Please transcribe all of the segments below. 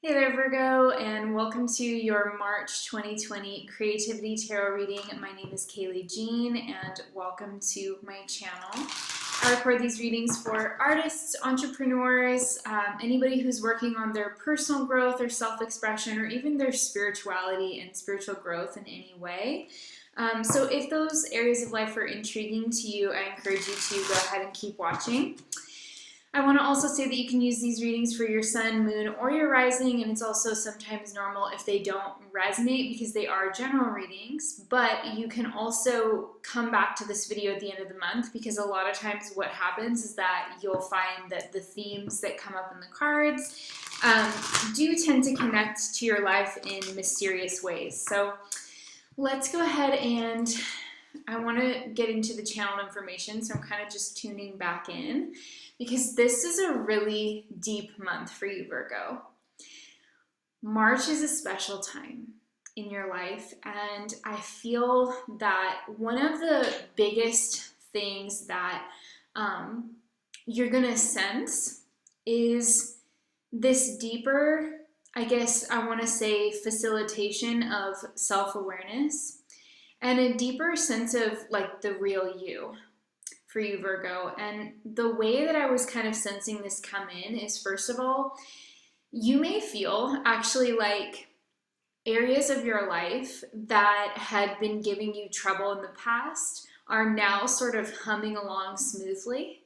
Hey there, Virgo, and welcome to your March 2020 Creativity Tarot reading. My name is Kayleigh Jean, and welcome to my channel. I record these readings for artists, entrepreneurs, anybody who's working on their personal growth or self-expression, or even their spirituality and spiritual growth in any way. So if those areas of life are intriguing to you, I encourage you to go ahead and keep watching. I want to also say that you can use these readings for your sun, moon, or your rising, and it's also sometimes normal if they don't resonate because they are general readings, but you can also come back to this video at the end of the month because a lot of times what happens is that you'll find that the themes that come up in the cards do tend to connect to your life in mysterious ways. So let's go ahead and I want to get into the channel information, so I'm kind of just tuning back in because this is a really deep month for you, Virgo. March is a special time in your life, and I feel that one of the biggest things that you're gonna sense is this deeper, I guess I want to say, facilitation of self-awareness and a deeper sense of like the real you for you, Virgo. And the way that I was kind of sensing this come in is, first of all, you may feel actually like areas of your life that had been giving you trouble in the past are now sort of humming along smoothly.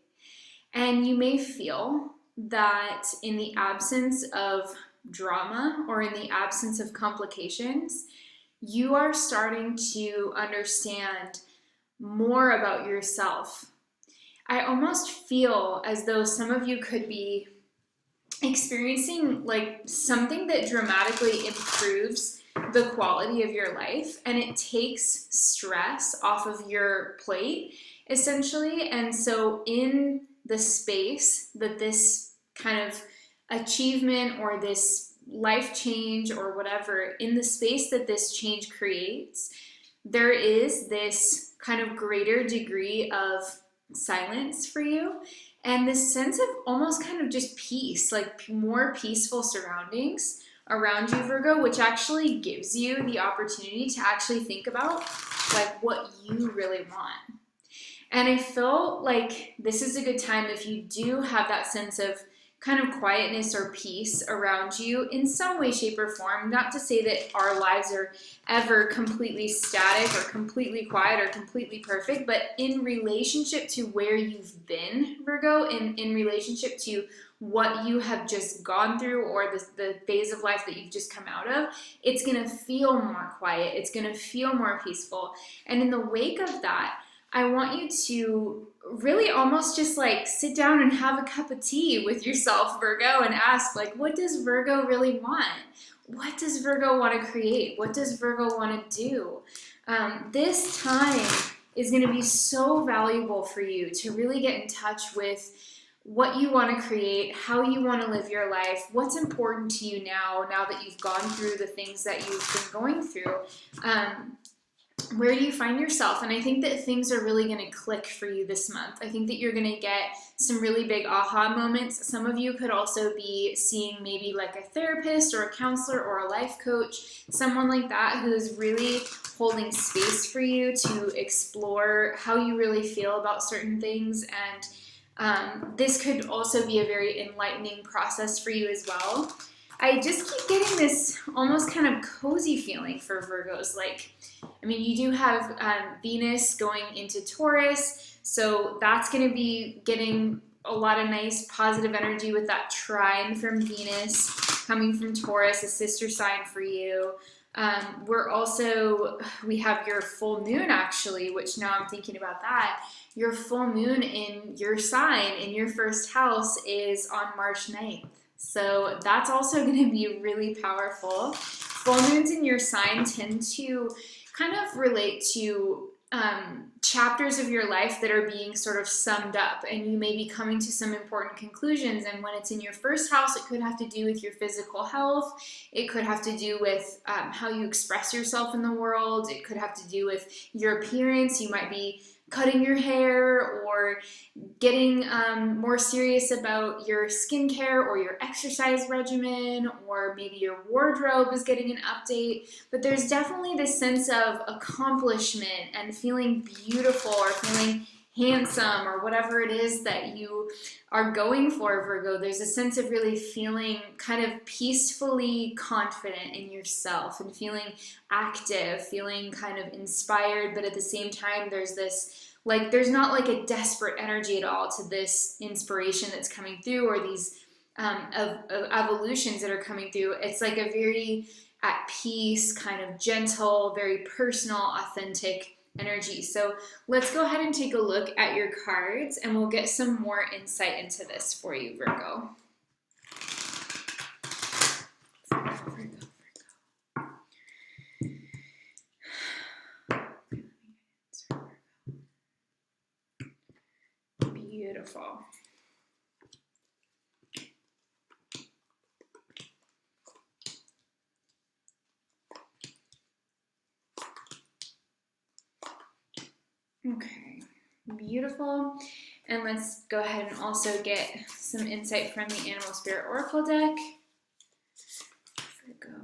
And you may feel that in the absence of drama or in the absence of complications, you are starting to understand more about yourself. I almost feel as though some of you could be experiencing like something that dramatically improves the quality of your life, and it takes stress off of your plate essentially. And so in the space that this kind of achievement or this life change or whatever, in the space that this change creates, there is this kind of greater degree of silence for you and this sense of almost kind of just peace, like more peaceful surroundings around you, Virgo, which actually gives you the opportunity to actually think about like what you really want. And I feel like this is a good time if you do have that sense of kind of quietness or peace around you in some way, shape, or form. Not to say that our lives are ever completely static or completely quiet or completely perfect, but in relationship to where you've been, Virgo, in relationship to what you have just gone through or the phase of life that you've just come out of, it's gonna feel more quiet, it's gonna feel more peaceful. And in the wake of that, I want you to really almost just like sit down and have a cup of tea with yourself, Virgo, and ask like, what does Virgo really want? What does Virgo want to create? What does Virgo want to do? This time is going to be so valuable for you to really get in touch with what you want to create, how you want to live your life, what's important to you now that you've gone through the things that you've been going through. Where do you find yourself? And I think that things are really going to click for you this month. I think that you're going to get some really big aha moments. Some of you could also be seeing maybe like a therapist or a counselor or a life coach, someone like that who is really holding space for you to explore how you really feel about certain things. And this could also be a very enlightening process for you as well. I just keep getting this almost kind of cozy feeling for Virgos. Like, I mean, you do have Venus going into Taurus, so that's going to be getting a lot of nice positive energy with that trine from Venus coming from Taurus, a sister sign for you. We have your full moon actually, which now I'm thinking about that. Your full moon in your sign, in your first house, is on March 9th. So that's also going to be really powerful. Full moons in your sign tend to kind of relate to chapters of your life that are being sort of summed up, and you may be coming to some important conclusions. And when it's in your first house, it could have to do with your physical health. It could have to do with how you express yourself in the world. It could have to do with your appearance. You might be cutting your hair or getting more serious about your skincare or your exercise regimen, or maybe your wardrobe is getting an update. But there's definitely this sense of accomplishment and feeling beautiful or feeling handsome or whatever it is that you are going for, Virgo. There's a sense of really feeling kind of peacefully confident in yourself and feeling active, feeling kind of inspired, but at the same time there's this there's not like a desperate energy at all to this inspiration that's coming through, or these of evolutions that are coming through. It's like a very at peace, kind of gentle, very personal, authentic energy. So let's go ahead and take a look at your cards, and we'll get some more insight into this for you, Virgo. Beautiful. Okay, beautiful. And let's go ahead and also get some insight from the Animal Spirit Oracle deck. Virgo.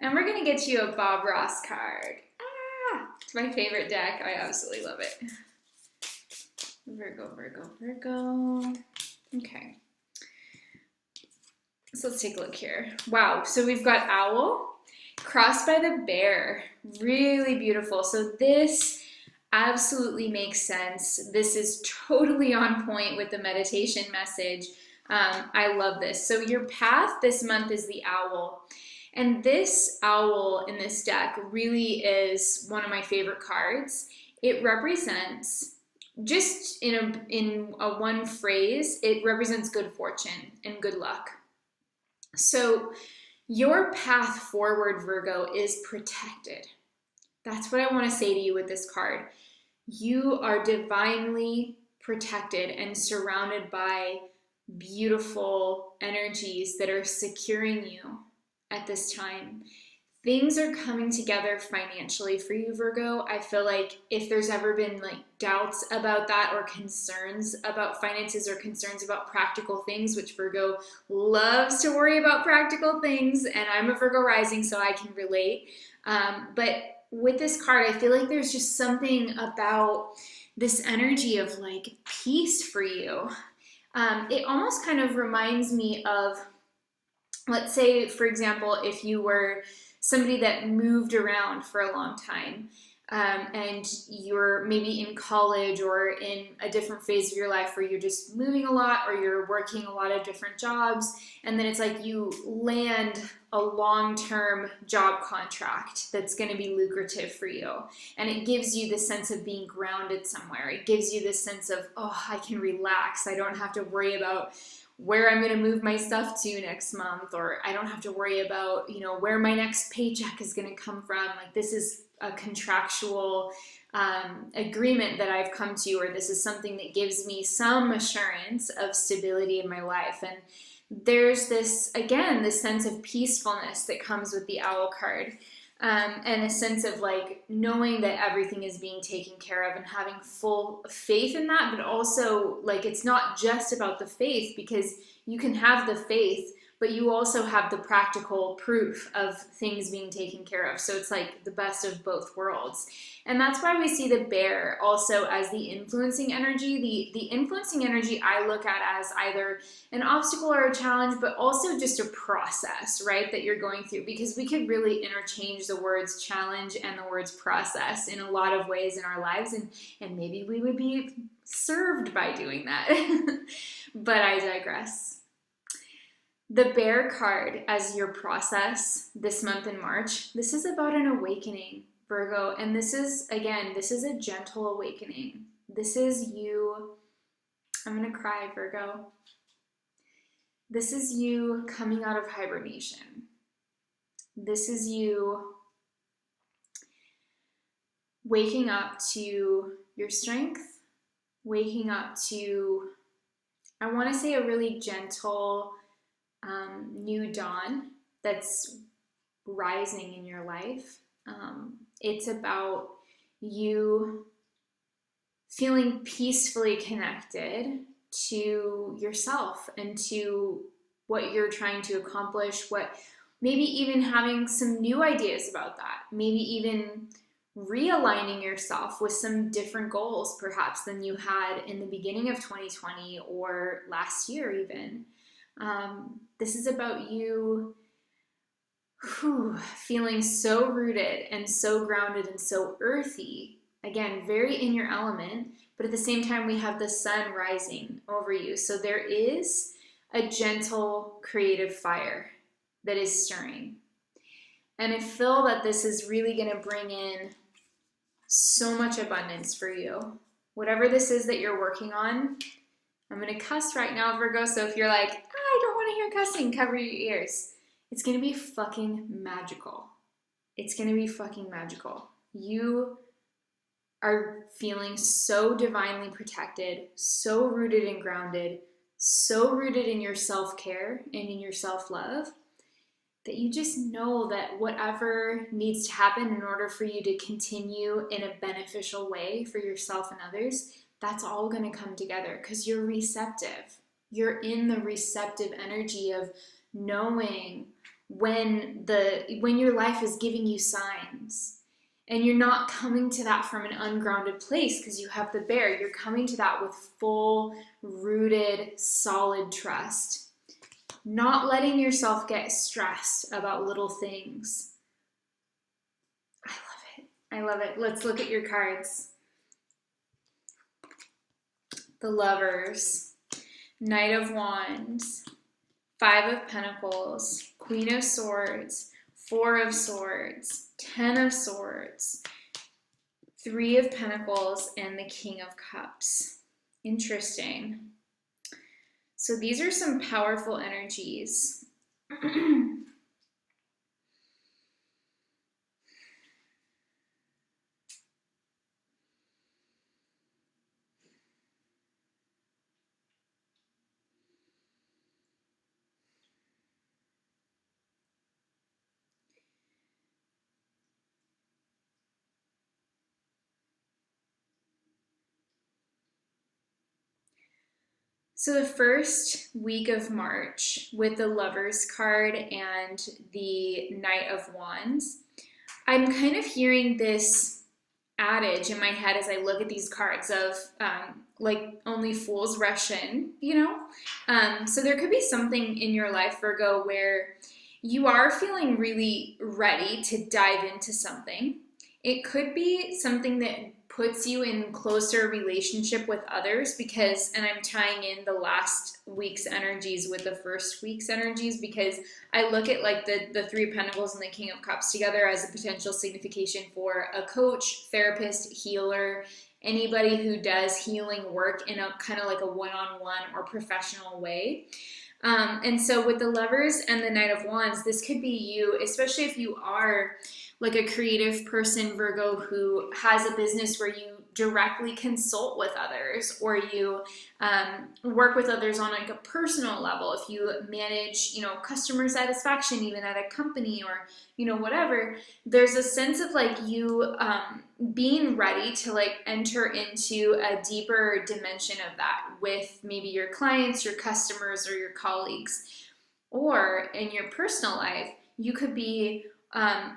And we're going to get you a Bob Ross card. Ah, it's my favorite deck. I absolutely love it. Virgo, Virgo, Virgo. Okay. So let's take a look here. Wow, so we've got owl crossed by the bear. Really beautiful. So this absolutely makes sense. This is totally on point with the meditation message. I love this. So your path this month is the owl. And this owl in this deck really is one of my favorite cards. It represents, just in a one phrase, it represents good fortune and good luck. So your path forward, Virgo, is protected. That's what I want to say to you with this card. You are divinely protected and surrounded by beautiful energies that are securing you at this time. Things are coming together financially for you, Virgo. I feel like if there's ever been like doubts about that, or concerns about finances, or concerns about practical things, which Virgo loves to worry about practical things, and I'm a Virgo rising, so I can relate. But with this card, I feel like there's just something about this energy of like peace for you. It almost kind of reminds me of, let's say, for example, if you were somebody that moved around for a long time, and you're maybe in college or in a different phase of your life where you're just moving a lot, or you're working a lot of different jobs, and then it's like you land a long-term job contract that's going to be lucrative for you, and it gives you this sense of being grounded somewhere. It gives you this sense of, oh, I can relax. I don't have to worry about where I'm going to move my stuff to next month, or I don't have to worry about, where my next paycheck is going to come from. Like, this is a contractual agreement that I've come to, or this is something that gives me some assurance of stability in my life. And there's this, again, this sense of peacefulness that comes with the owl card. And a sense of like knowing that everything is being taken care of and having full faith in that, but also like it's not just about the faith, because you can have the faith, but you also have the practical proof of things being taken care of. So it's like the best of both worlds. And that's why we see the bear also as the influencing energy. The influencing energy I look at as either an obstacle or a challenge, but also just a process, right, that you're going through. Because we could really interchange the words challenge and the words process in a lot of ways in our lives, and maybe we would be served by doing that. But I digress. The bear card as your process this month in March, this is about an awakening, Virgo. And this is, again, this is a gentle awakening. This is you, I'm going to cry, Virgo. This is you coming out of hibernation. This is you waking up to your strength, waking up to, I want to say, a really gentle new dawn that's rising in your life. It's about you feeling peacefully connected to yourself and to what you're trying to accomplish, maybe even having some new ideas about that, maybe even realigning yourself with some different goals perhaps than you had in the beginning of 2020 or last year even. This is about you feeling so rooted and so grounded and so earthy. Again, very in your element, but at the same time, we have the sun rising over you. So there is a gentle creative fire that is stirring. And I feel that this is really going to bring in so much abundance for you. Whatever this is that you're working on, I'm going to cuss right now, Virgo. So if you're like, I don't want to hear cussing, cover your ears. It's going to be fucking magical. It's going to be fucking magical. You are feeling so divinely protected, so rooted and grounded, so rooted in your self-care and in your self-love that you just know that whatever needs to happen in order for you to continue in a beneficial way for yourself and others, that's all going to come together because you're receptive. You're in the receptive energy of knowing when your life is giving you signs. And you're not coming to that from an ungrounded place because you have the bear. You're coming to that with full, rooted, solid trust. Not letting yourself get stressed about little things. I love it. I love it. Let's look at your cards. The Lovers, Knight of Wands, Five of Pentacles, Queen of Swords, Four of Swords, Ten of Swords, Three of Pentacles, and the King of Cups. Interesting. So these are some powerful energies. So the first week of March with the Lovers card and the Knight of Wands, I'm kind of hearing this adage in my head as I look at these cards of like only fools rush in, So there could be something in your life, Virgo, where you are feeling really ready to dive into something. It could be something that puts you in closer relationship with others and I'm tying in the last week's energies with the first week's energies because I look at like the Three of Pentacles and the King of Cups together as a potential signification for a coach, therapist, healer, anybody who does healing work in a kind of like a one-on-one or professional way. And so with the Lovers and the Knight of Wands, this could be you, especially if you are like a creative person, Virgo, who has a business where you directly consult with others or you work with others on like a personal level. If you manage, customer satisfaction even at a company or, whatever, there's a sense of like you being ready to like enter into a deeper dimension of that with maybe your clients, your customers, or your colleagues. Or in your personal life, you could be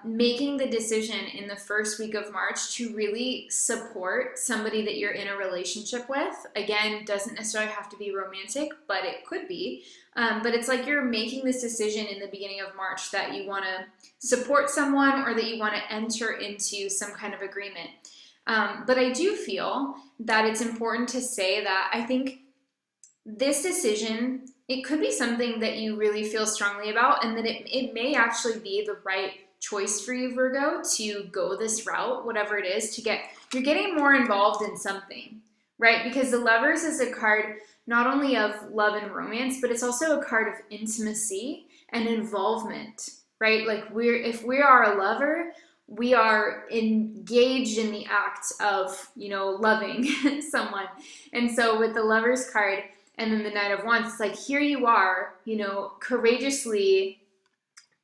making the decision in the first week of March to really support somebody that you're in a relationship with. Again, doesn't necessarily have to be romantic, but it could be. But it's like you're making this decision in the beginning of March that you want to support someone or that you want to enter into some kind of agreement. But I do feel that it's important to say that I think this decision, it could be something that you really feel strongly about and that it may actually be the right choice for you, Virgo, to go this route, whatever it is, you're getting more involved in something, right? Because the Lovers is a card not only of love and romance, but it's also a card of intimacy and involvement, right? Like if we are a lover, we are engaged in the act of, loving someone. And so with the Lovers card and then the Knight of Wands, it's like, here you are, courageously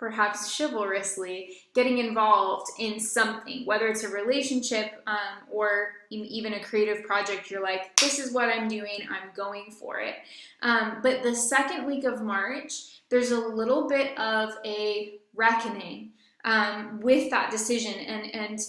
perhaps chivalrously, getting involved in something, whether it's a relationship or even a creative project. You're like, this is what I'm doing, I'm going for it. But the second week of March, there's a little bit of a reckoning with that decision, and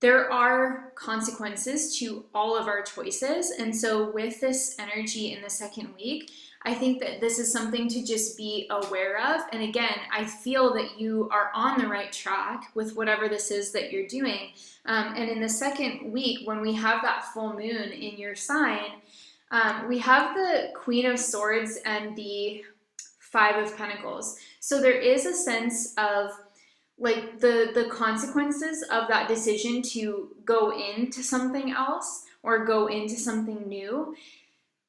there are consequences to all of our choices. And so with this energy in the second week, I think that this is something to just be aware of. And again, I feel that you are on the right track with whatever this is that you're doing. And in the second week, when we have that full moon in your sign, we have the Queen of Swords and the Five of Pentacles. So there is a sense of like the consequences of that decision to go into something else or go into something new.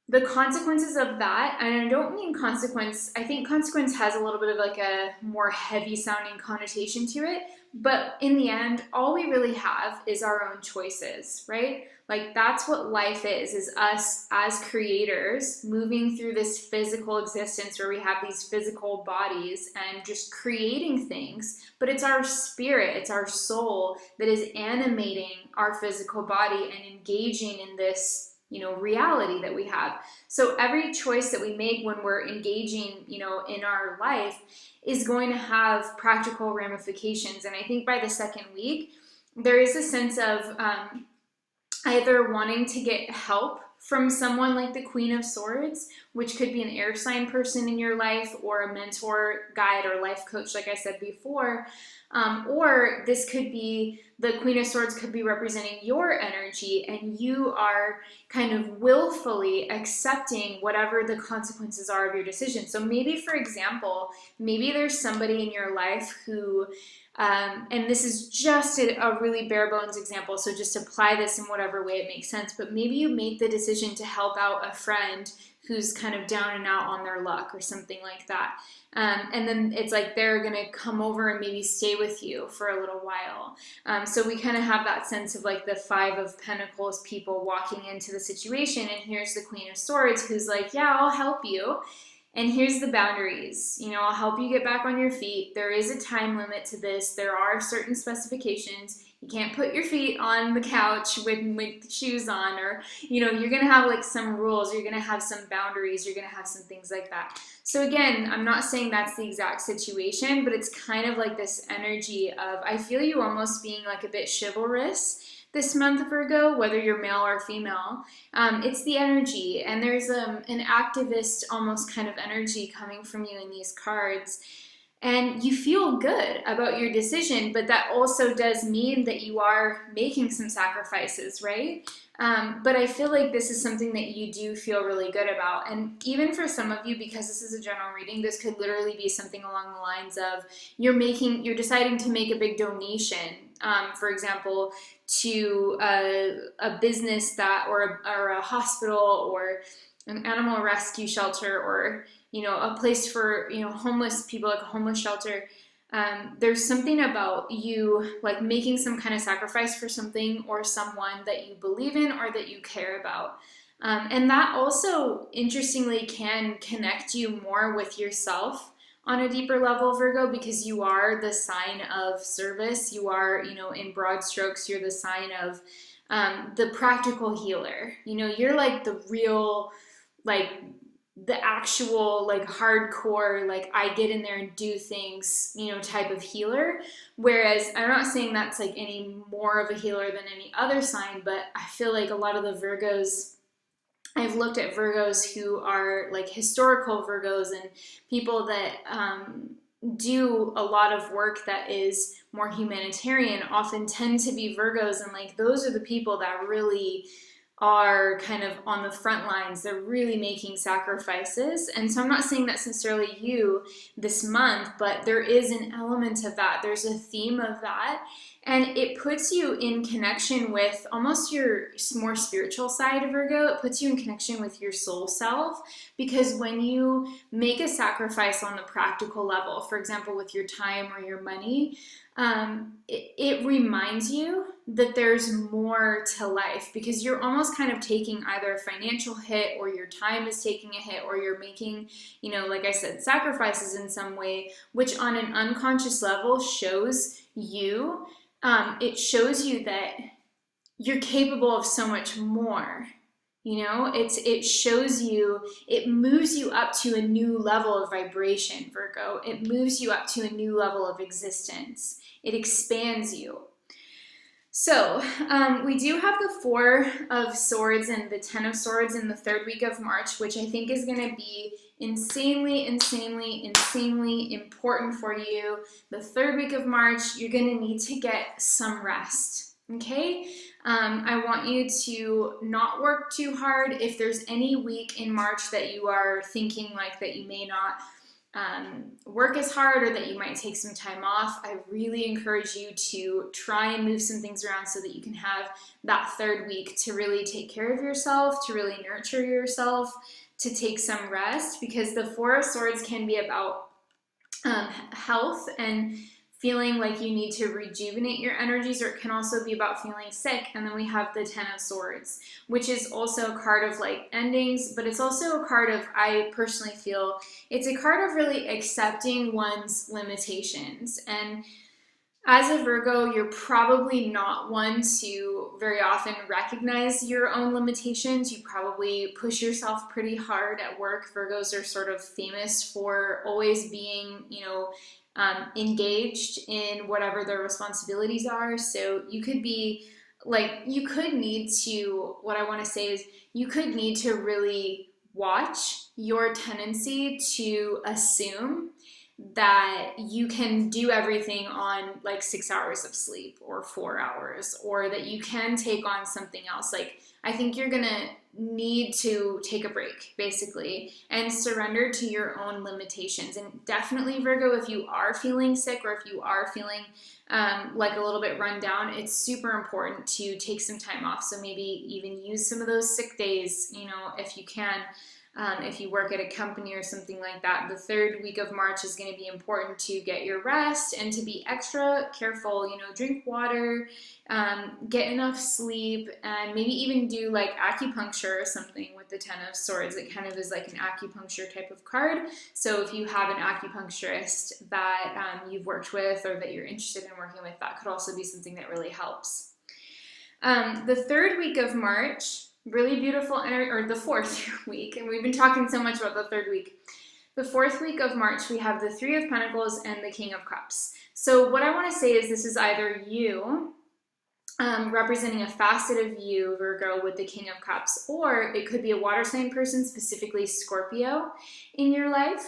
The consequences of that, and I don't mean consequence, I think consequence has a little bit of like a more heavy sounding connotation to it, but in the end, all we really have is our own choices, right? Like that's what life is us as creators moving through this physical existence where we have these physical bodies and just creating things, but it's our spirit, it's our soul that is animating our physical body and engaging in this reality that we have. So every choice that we make when we're engaging, in our life is going to have practical ramifications. And I think by the second week, there is a sense of either wanting to get help from someone like the Queen of Swords, which could be an air sign person in your life or a mentor, guide, or life coach, like I said before. Or this could be, the Queen of Swords could be representing your energy and you are kind of willfully accepting whatever the consequences are of your decision. So maybe, for example, maybe there's somebody in your life who, and this is just a really bare bones example, so just apply this in whatever way it makes sense, but maybe you make the decision to help out a friend who's kind of down and out on their luck or something like that. And then it's like they're going to come over and maybe stay with you for a little while. So we kind of have that sense of like the Five of Pentacles people walking into the situation, and here's the Queen of Swords who's like, yeah, I'll help you. And here's the boundaries. I'll help you get back on your feet. There is a time limit to this. There are certain specifications. You can't put your feet on the couch with shoes on, or, you're going to have like some rules. You're going to have some boundaries. You're going to have some things like that. So again, I'm not saying that's the exact situation, but it's kind of like this energy of, I feel you almost being like a bit chivalrous this month, Virgo, whether you're male or female. It's the energy, and there's an activist almost kind of energy coming from you in these cards. And you feel good about your decision, but that also does mean that you are making some sacrifices, right? But I feel like this is something that you do feel really good about. And even for some of you, because this is a general reading, this could literally be something along the lines of you're deciding to make a big donation, for example, to a business that, or a hospital, or an animal rescue shelter, or a place for homeless people, like a homeless shelter. There's something about you like making some kind of sacrifice for something or someone that you believe in or that you care about. And that also, interestingly, can connect you more with yourself on a deeper level, Virgo, because you are the sign of service. You are, in broad strokes, you're the sign of the practical healer. You're like the real, like the actual, like hardcore, like I get in there and do things, type of healer. Whereas I'm not saying that's like any more of a healer than any other sign, but I feel like a lot of the Virgos, I've looked at Virgos who are like historical Virgos and people that do a lot of work that is more humanitarian, often tend to be Virgos, and like those are the people that really are kind of on the front lines. They're really making sacrifices. And so I'm not saying that's necessarily you this month, but there is an element of that. There's a theme of that. And it puts you in connection with almost your more spiritual side of Virgo. It puts you in connection with your soul self, because when you make a sacrifice on the practical level, for example, with your time or your money, it reminds you that there's more to life, because you're almost kind of taking either a financial hit, or your time is taking a hit, or you're making, like I said, sacrifices in some way, which on an unconscious level shows you, it shows you that you're capable of so much more. It shows you, it moves you up to a new level of vibration, Virgo. It moves you up to a new level of existence. It expands you. So we do have the 4 of Swords and the 10 of Swords in the 3rd week of March, which I think is going to be insanely, insanely, insanely important for you. The 3rd week of March, you're going to need to get some rest, okay? I want you to not work too hard. If there's any week in March that you are thinking like that you may not work as hard, or that you might take some time off, I really encourage you to try and move some things around so that you can have that 3rd week to really take care of yourself, to really nurture yourself, to take some rest, because the 4 of Swords can be about health and feeling like you need to rejuvenate your energies, or it can also be about feeling sick. And then we have the 10 of Swords, which is also a card of like endings, but it's also a card of, I personally feel, it's a card of really accepting one's limitations. And as a Virgo, you're probably not one to very often recognize your own limitations. You probably push yourself pretty hard at work. Virgos are sort of famous for always being, engaged in whatever their responsibilities are. So you could be like, you could need to, what I want to say is, you could need to really watch your tendency to assume that you can do everything on like 6 hours of sleep or 4 hours, or that you can take on something else. Like, I think you're gonna need to take a break, basically, and surrender to your own limitations. And definitely, Virgo, if you are feeling sick, or if you are feeling like a little bit run down, it's super important to take some time off. So maybe even use some of those sick days, if you can. If you work at a company or something like that, the 3rd week of March is going to be important to get your rest and to be extra careful. Drink water, get enough sleep, and maybe even do like acupuncture or something with the 10 of Swords. It kind of is like an acupuncture type of card. So if you have an acupuncturist that you've worked with, or that you're interested in working with, that could also be something that really helps. The 3rd week of March, really beautiful energy, or the 4th week, and we've been talking so much about the 3rd week. The 4th week of March, we have the 3 of Pentacles and the King of Cups. So what I want to say is, this is either you representing a facet of you, Virgo, with the King of Cups, or it could be a water sign person, specifically Scorpio, in your life.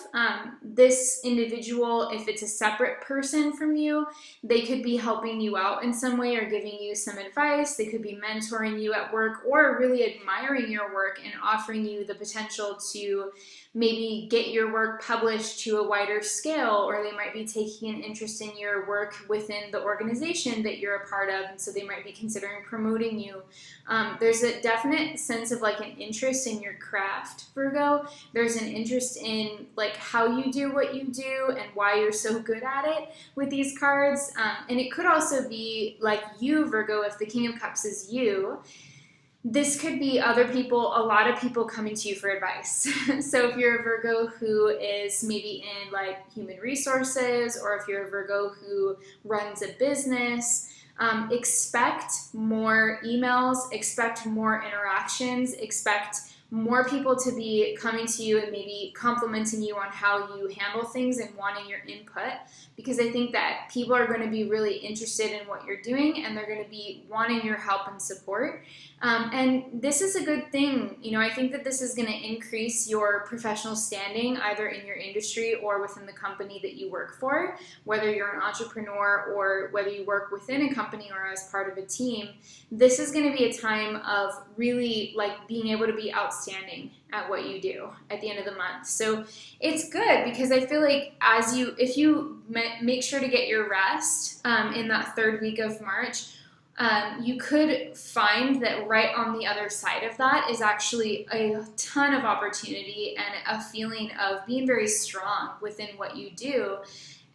This individual, if it's a separate person from you, they could be helping you out in some way, or giving you some advice. They could be mentoring you at work, or really admiring your work and offering you the potential to maybe get your work published to a wider scale, or they might be taking an interest in your work within the organization that you're a part of, and so they might be considering promoting you. There's a definite sense of like an interest in your craft, Virgo. There's an interest in like how you do what you do and why you're so good at it with these cards. And it could also be like you, Virgo, if the King of Cups is you. This could be other people, a lot of people coming to you for advice. So if you're a Virgo who is maybe in like human resources, or if you're a Virgo who runs a business, expect more emails, expect more interactions, expect more people to be coming to you and maybe complimenting you on how you handle things and wanting your input, because I think that people are going to be really interested in what you're doing, and they're going to be wanting your help and support. And this is a good thing. You know, I think that this is going to increase your professional standing either in your industry or within the company that you work for, whether you're an entrepreneur or whether you work within a company or as part of a team. This is going to be a time of really like being able to be outstanding at what you do at the end of the month. So it's good because I feel like if you make sure to get your rest in that third week of March, you could find that right on the other side of that is actually a ton of opportunity and a feeling of being very strong within what you do.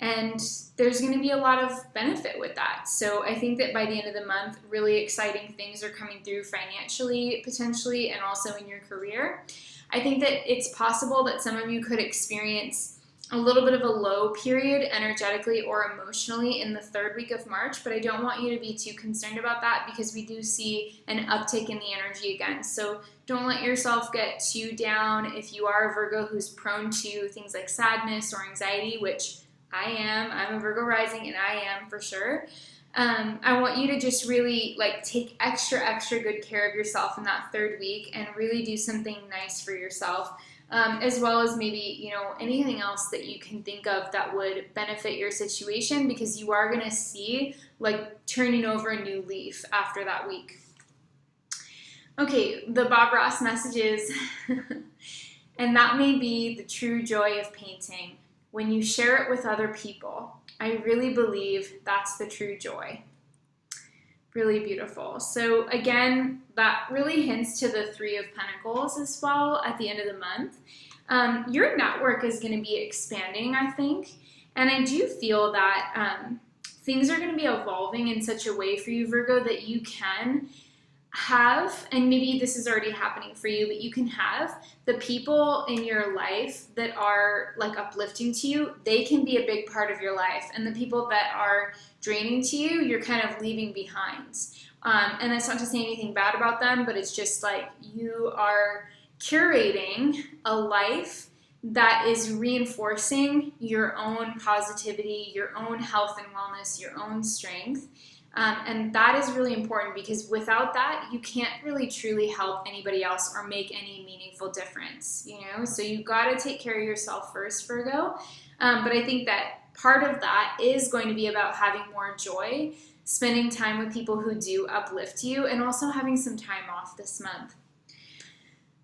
And there's going to be a lot of benefit with that. So I think that by the end of the month, really exciting things are coming through financially, potentially, and also in your career. I think that it's possible that some of you could experience a little bit of a low period energetically or emotionally in the third week of March, but I don't want you to be too concerned about that because we do see an uptick in the energy again. So don't let yourself get too down. If you are a Virgo who's prone to things like sadness or anxiety, which I'm a Virgo rising and I am for sure. I want you to just really like take extra good care of yourself in that third week and really do something nice for yourself. As well as maybe, you know, anything else that you can think of that would benefit your situation because you are going to see like turning over a new leaf after that week. Okay, the Bob Ross messages, and that may be the true joy of painting. When you share it with other people, I really believe that's the true joy. Really beautiful. So again, that really hints to the Three of Pentacles as well at the end of the month. Your network is going to be expanding, I think. And I do feel that things are going to be evolving in such a way for you, Virgo, that you can have, and maybe this is already happening for you, but you can have the people in your life that are like uplifting to you, they can be a big part of your life. And the people that are draining to you, you're kind of leaving behind. And that's not to say anything bad about them, but it's just like you are curating a life that is reinforcing your own positivity, your own health and wellness, your own strength. And that is really important because without that, you can't really truly help anybody else or make any meaningful difference, you know? So you got to take care of yourself first, Virgo. But I think that part of that is going to be about having more joy, spending time with people who do uplift you, and also having some time off this month.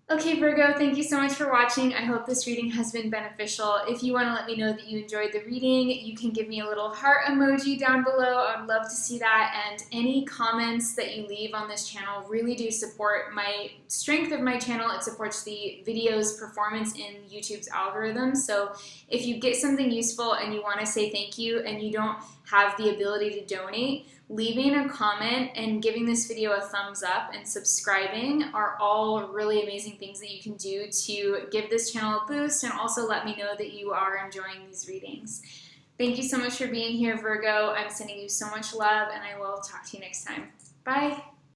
Okay, Virgo, thank you so much for watching. I hope this reading has been beneficial. If you want to let me know that you enjoyed the reading, you can give me a little heart emoji down below. I would love to see that. And any comments that you leave on this channel really do support my strength of my channel. It supports the video's performance in YouTube's algorithm. So if you get something useful and you want to say thank you and you don't have the ability to donate, leaving a comment and giving this video a thumbs up and subscribing are all really amazing things that you can do to give this channel a boost and also let me know that you are enjoying these readings. Thank you so much for being here, Virgo. I'm sending you so much love, and I will talk to you next time. Bye.